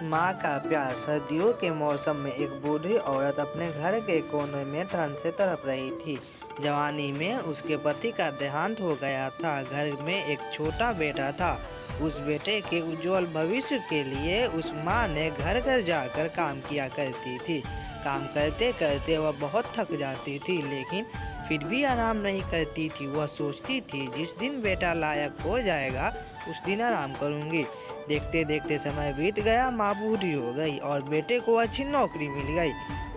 माँ का प्यार। सर्दियों के मौसम में एक बूढ़ी औरत अपने घर के कोने में ठंड से तड़प रही थी। जवानी में उसके पति का देहांत हो गया था। घर में एक छोटा बेटा था। उस बेटे के उज्जवल भविष्य के लिए उस माँ ने घर घर जाकर काम किया करती थी। काम करते करते वह बहुत थक जाती थी, लेकिन फिर भी आराम नहीं करती थी। वह सोचती थी, जिस दिन बेटा लायक हो जाएगा उस दिन आराम करूँगी। देखते देखते समय बीत गया। माँ बूढ़ी हो गई और बेटे को अच्छी नौकरी मिल गई।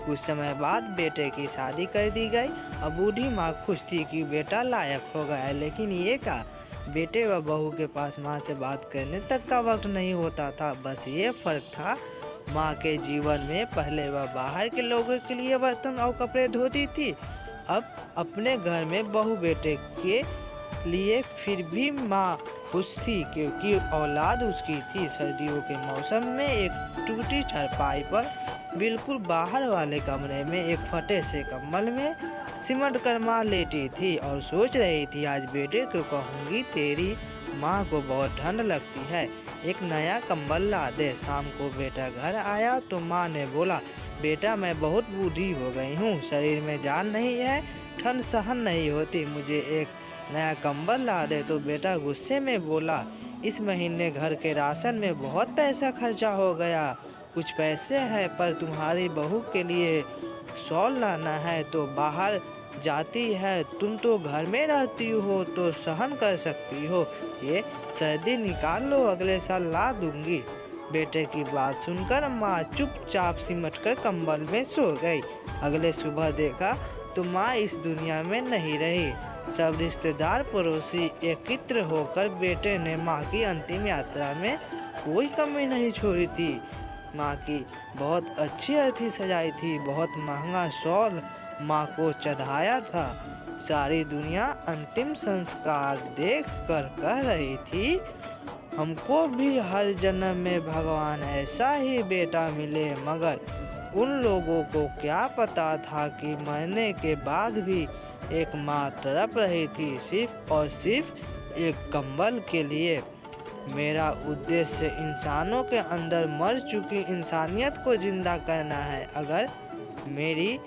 कुछ समय बाद बेटे की शादी कर दी गई। अब बूढ़ी माँ खुश थी कि बेटा लायक हो गया, लेकिन ये क्या, बेटे व बहू के पास माँ से बात करने तक का वक्त नहीं होता था। बस ये फर्क था, माँ के जीवन में पहले वह बाहर के लोगों के लिए बर्तन और कपड़े धोती थी, अब अपने घर में बहू बेटे के लिए फिर भी माँ खुश थी, क्योंकि औलाद उसकी थी। सर्दियों के मौसम में एक टूटी चारपाई पर बिल्कुल बाहर वाले कमरे में एक फटे से कंबल में सिमट कर माँ लेटी थी और सोच रही थी, आज बेटे को कहूँगी तेरी माँ को बहुत ठंड लगती है, एक नया कंबल ला दे। शाम को बेटा घर आया तो माँ ने बोला, बेटा मैं बहुत बूढ़ी हो गई हूँ, शरीर में जान नहीं है, ठंड सहन नहीं होती, मुझे एक नया कंबल ला दे। तो बेटा गुस्से में बोला, इस महीने घर के राशन में बहुत पैसा खर्चा हो गया, कुछ पैसे हैं पर तुम्हारी बहू के लिए शॉल लाना है तो बाहर जाती है, तुम तो घर में रहती हो तो सहन कर सकती हो, ये सर्दी निकाल लो, अगले साल ला दूंगी। बेटे की बात सुनकर माँ चुपचाप सिमटकर कंबल में सो गई। अगले सुबह देखा तो माँ इस दुनिया में नहीं रही। सब रिश्तेदार पड़ोसी एकत्र होकर बेटे ने माँ की अंतिम यात्रा में कोई कमी नहीं छोड़ी थी। माँ की बहुत अच्छी अर्थी सजाई थी, बहुत महंगा शॉल माँ को चढ़ाया था। सारी दुनिया अंतिम संस्कार देख कर कह रही थी, हमको भी हर जन्म में भगवान ऐसा ही बेटा मिले। मगर उन लोगों को क्या पता था कि मरने के बाद भी एक माँ तड़प रही थी, सिर्फ और सिर्फ एक कंबल के लिए। मेरा उद्देश्य इंसानों के अंदर मर चुकी इंसानियत को जिंदा करना है। अगर मेरी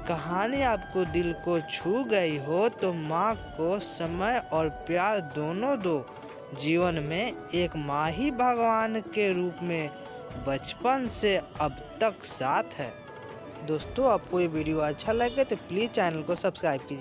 कहानी आपको दिल को छू गई हो तो माँ को समय और प्यार दोनों दो। जीवन में एक माँ ही भगवान के रूप में बचपन से अब तक साथ है। दोस्तों, आपको ये वीडियो अच्छा लगे तो प्लीज़ चैनल को सब्सक्राइब कीजिए।